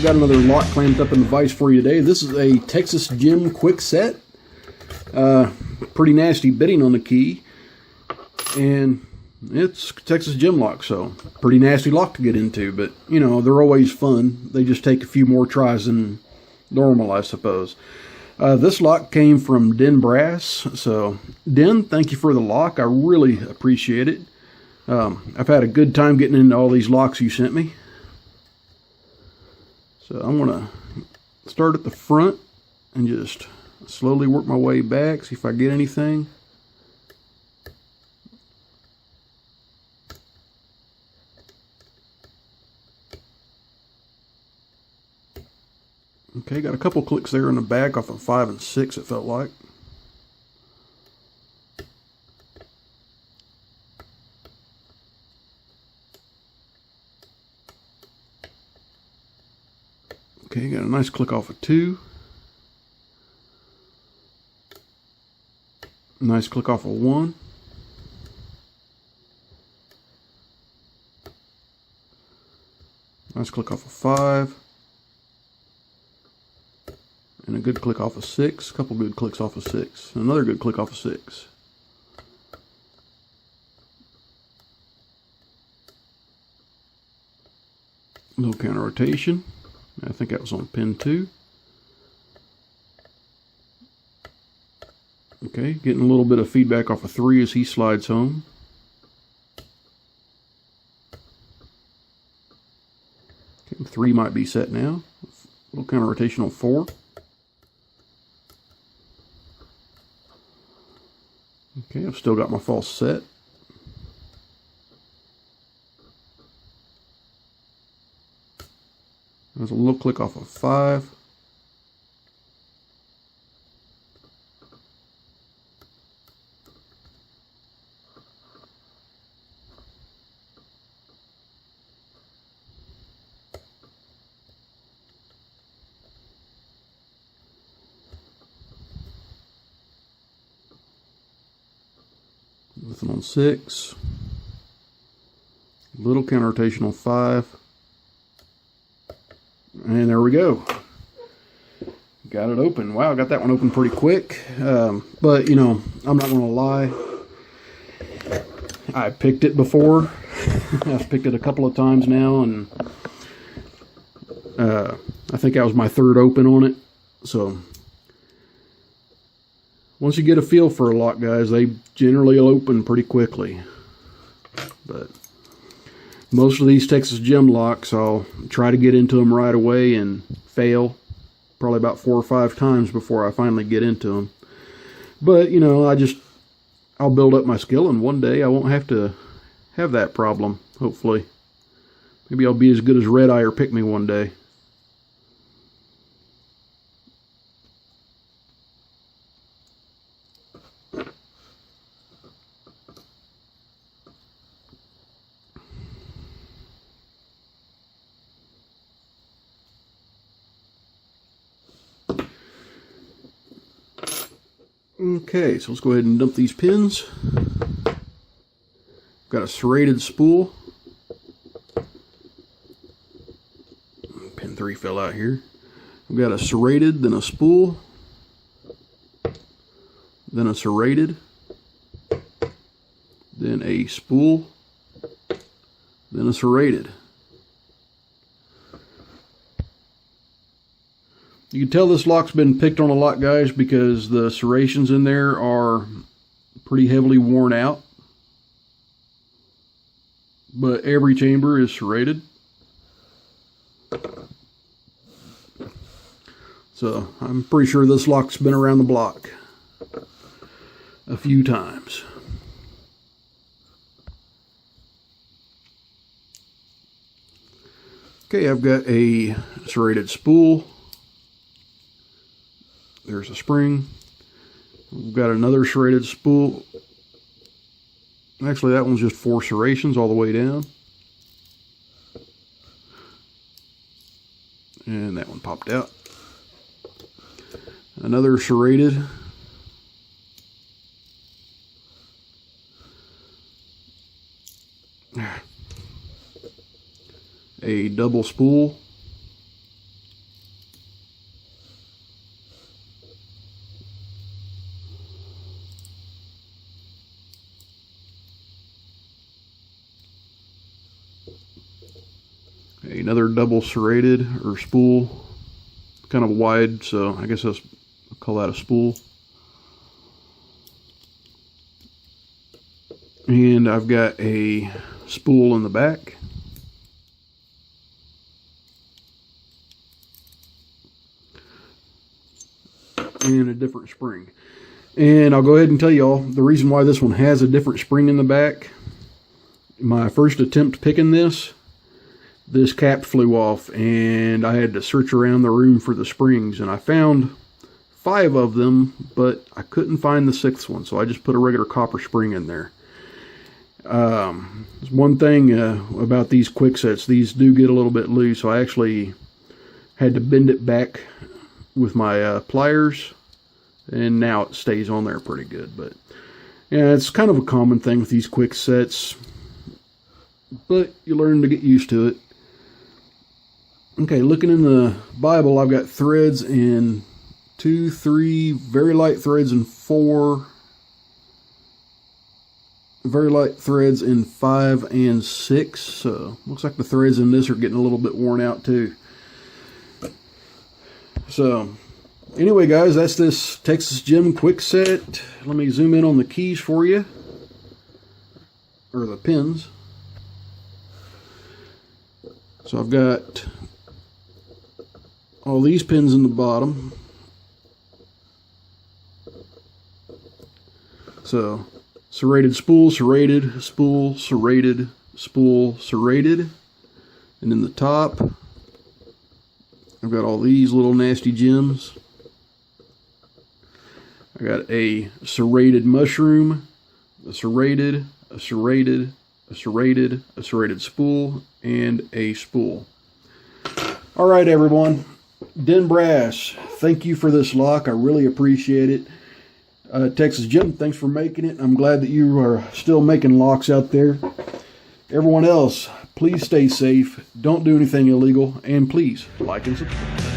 got another lock clamped up in the vise for you today. This is a Texas Gem Kwikset. Pretty nasty bitting on the key. And it's Texas Gem lock, so pretty nasty lock to get into. But, you know, they're always fun. They just take a few more tries than normal, I suppose. This lock came from Den Brass. So, Den, thank you for the lock. I really appreciate it. I've had a good time getting into all these locks you sent me. So I'm going to start at the front and just slowly work my way back, see if I get anything. Okay, got a couple clicks there in the back off of 5 and 6, it felt like. Okay, got a nice click off of 2. Nice click off of 1. Nice click off of 5. And a good click off of 6. A couple good clicks off of 6. Another good click off of 6. A little counter rotation. I think that was on pin 2. Okay, getting a little bit of feedback off of 3 as he slides home. Okay, 3 might be set now. A little counter rotation on 4. Okay, I've still got my false set. There's a little click off of 5. Nothing on 6. Little counter rotation on 5. And there we go. Got it open. Wow, I got that one open pretty quick. But, you know, I'm not going to lie. I picked it before. I've picked it a couple of times now. And I think that was my 3rd open on it. So, once you get a feel for a lock, guys, they generally open pretty quickly. But most of these Texas Gem locks, I'll try to get into them right away and fail probably about 4 or 5 times before I finally get into them. But, you know, I'll build up my skill, and one day I won't have to have that problem, hopefully. Maybe I'll be as good as Red Eye or Pick Me one day. Okay, so let's go ahead and dump these pins. Got a serrated spool. Pin 3 fell out here. We've got a serrated, then a spool, then a serrated, then a spool, then a serrated. You can tell this lock's been picked on a lot, guys, because the serrations in there are pretty heavily worn out. But every chamber is serrated. So I'm pretty sure this lock's been around the block a few times. Okay, I've got a serrated spool. There's a spring. We've got another serrated spool. Actually, that one's just 4 serrations all the way down. And that one popped out. Another serrated. A double spool. Another double serrated or spool, kind of wide, so I guess I'll call that a spool. And I've got a spool in the back. And a different spring. And I'll go ahead and tell y'all the reason why this one has a different spring in the back. My first attempt picking this cap flew off, and I had to search around the room for the springs, and I found 5 of them, but I couldn't find the 6th one, so I just put a regular copper spring in there. One thing about these Kwiksets, these do get a little bit loose, so I actually had to bend it back with my pliers, and now it stays on there pretty good. But yeah, it's kind of a common thing with these Kwiksets, but you learn to get used to it. Okay, looking in the Bible, I've got threads in 2, 3, very light threads in 4, very light threads in 5 and 6. So looks like the threads in this are getting a little bit worn out too. So anyway, guys, that's this Texas Gem Kwikset. Let me zoom in on the keys for you, or the pins. So I've got all these pins in the bottom. So serrated spool, serrated, spool, serrated, spool, serrated. And in the top, I've got all these little nasty gems. I got a serrated mushroom, a serrated, a serrated, a serrated, a serrated spool, and a spool. All right, everyone. Den Brass, thank you for this lock. I really appreciate it. Texas Gem, thanks for making it. I'm glad that you are still making locks out there. Everyone else, please stay safe. Don't do anything illegal. And please like and subscribe.